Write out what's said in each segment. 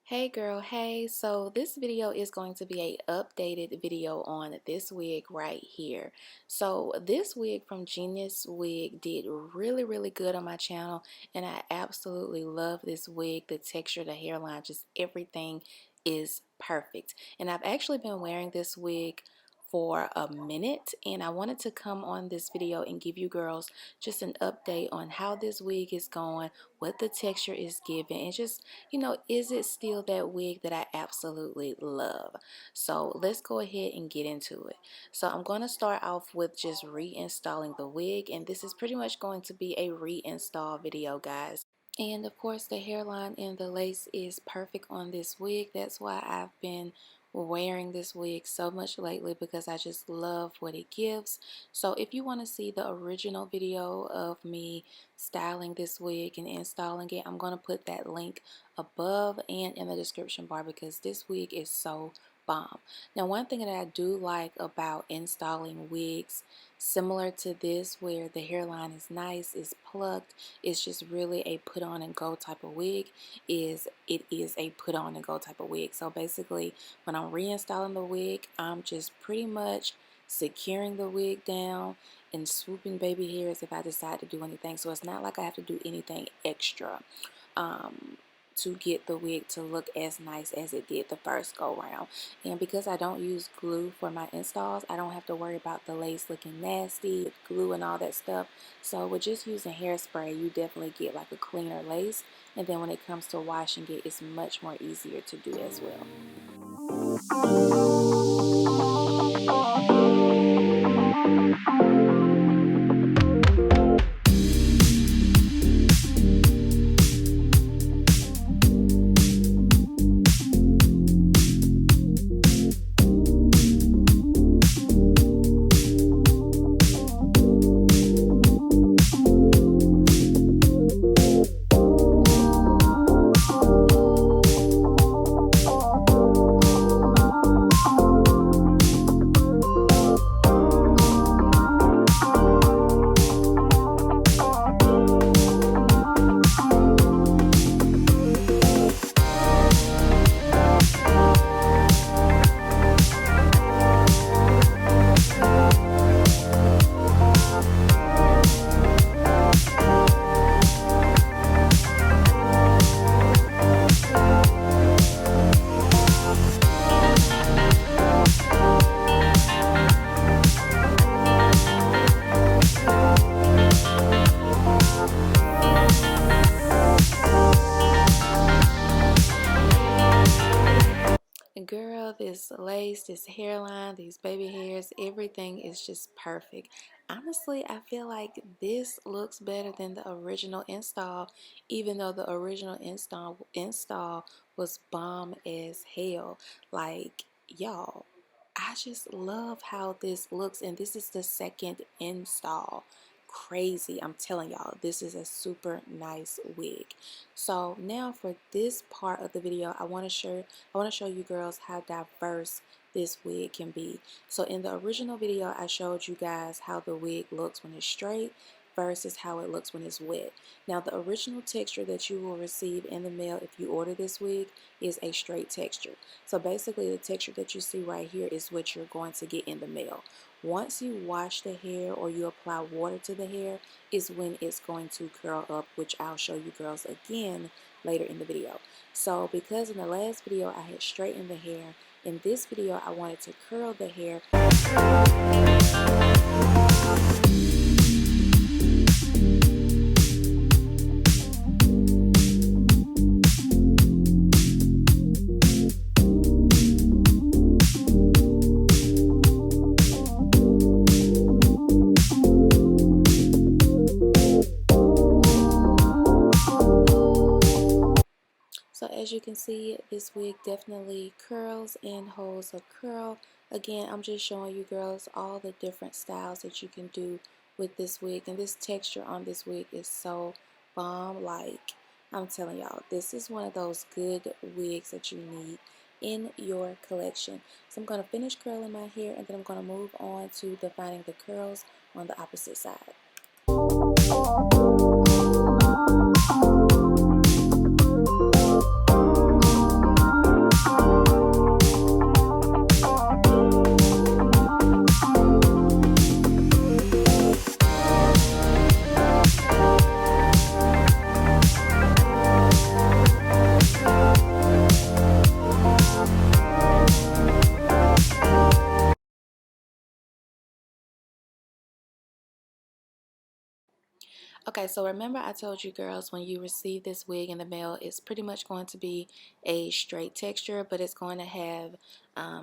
Hey girl, hey. So this video is going to be a updated video on this wig right here. So this wig from GeniusWig did really good on my channel, and I absolutely love this wig. The texture, the hairline, just everything is perfect. And I've actually been wearing this wig for a minute, and I wanted to come on this video and give you girls just an update on how this wig is going, what the texture is giving, and just, is it still that wig that I absolutely love? So let's go ahead and get into it. So I'm going to start off with just reinstalling the wig, and this is pretty much going to be a reinstall video, guys. And of course the hairline and the lace is perfect on this wig. That's why I've been wearing this wig so much lately, because I just love what it gives. So if you want to see the original video of me styling this wig and installing it, I'm going to put that link above and in the description bar, because this wig is so bomb. Now, one thing that I do like about installing wigs similar to this, where the hairline is nice, is plucked, it's just really a put on and go type of wig, is a put on and go type of wig. So basically when I'm reinstalling the wig, I'm just pretty much securing the wig down and swooping baby hairs if I decide to do anything. So it's not like I have to do anything extra to get the wig to look as nice as it did the first go round. And because I don't use glue for my installs, I don't have to worry about the lace looking nasty, glue and all that stuff. So with just using hairspray, you definitely get like a cleaner lace, and then when it comes to washing it, it's much more easier to do as well. Girl, this lace, this hairline, these baby hairs, everything is just perfect. Honestly, I feel like this looks better than the original install, even though the original install was bomb as hell. Like, y'all, I just love how this looks, and this is the second install. Crazy. I'm telling y'all, this is a super nice wig. So now for this part of the video, I want to show you girls how diverse this wig can be. So in the original video, I showed you guys how the wig looks when it's straight versus how it looks when it's wet. Now, the original texture that you will receive in the mail if you order this wig is a straight texture. So basically the texture that you see right here is what you're going to get in the mail. Once you wash the hair or you apply water to the hair is when it's going to curl up, which I'll show you girls again later in the video. So because in the last video I had straightened the hair, in this video I wanted to curl the hair. So as you can see, this wig definitely curls and holds a curl. Again, I'm just showing you girls all the different styles that you can do with this wig. And this texture on this wig is so bomb. Like, I'm telling y'all, this is one of those good wigs that you need in your collection. So I'm going to finish curling my hair, and then I'm going to move on to defining the curls on the opposite side. Okay, so remember I told you girls when you receive this wig in the mail, it's pretty much going to be a straight texture, but it's going to have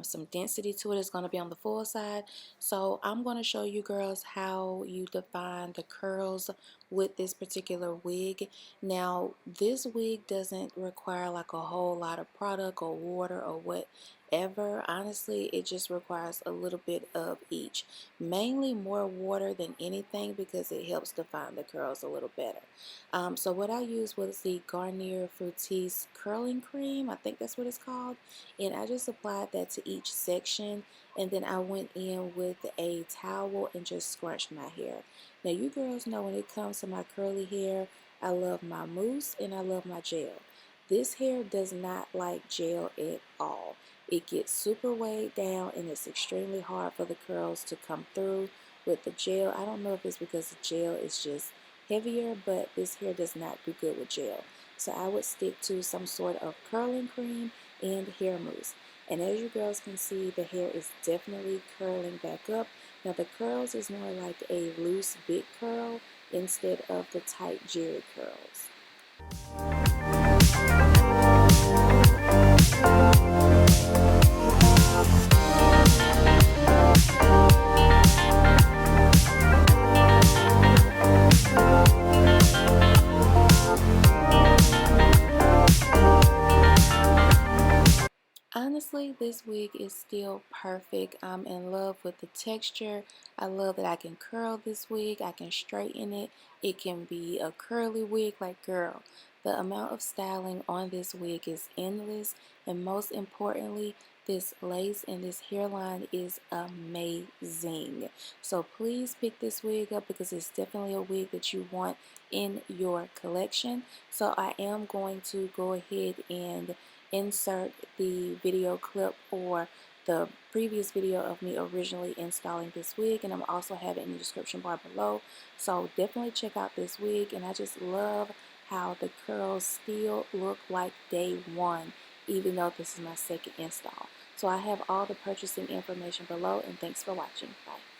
some density to it. It's going to be on the full side. So I'm going to show you girls how you define the curls with this particular wig. Now, this wig doesn't require like a whole lot of product or water or whatever. Honestly, it just requires a little bit of each. Mainly more water than anything because it helps define the curls a little better. So what I used was the Garnier Fructis curling cream. I think that's what it's called. And I just applied that to each section. And then I went in with a towel and just scrunched my hair. Now you girls know when it comes to my curly hair, I love my mousse and I love my gel. This hair does not like gel at all. It gets super weighed down and it's extremely hard for the curls to come through with the gel. I don't know if it's because the gel is just heavier, but this hair does not do good with gel. So I would stick to some sort of curling cream and hair mousse. And as you girls can see, the hair is definitely curling back up. Now the curls is more like a loose big curl instead of the tight jerry curls. Honestly, this wig is still perfect. I'm in love with the texture. I love that I can curl this wig. I can straighten it. It can be a curly wig. Like, girl, the amount of styling on this wig is endless. And most importantly, this lace and this hairline is amazing. So please pick this wig up because it's definitely a wig that you want in your collection. So I am going to go ahead and insert the video clip or the previous video of me originally installing this wig, and I'm also have it in the description bar below. So definitely check out this wig, and I just love how the curls still look like day one, even though this is my second install. So I have all the purchasing information below, and thanks for watching. Bye.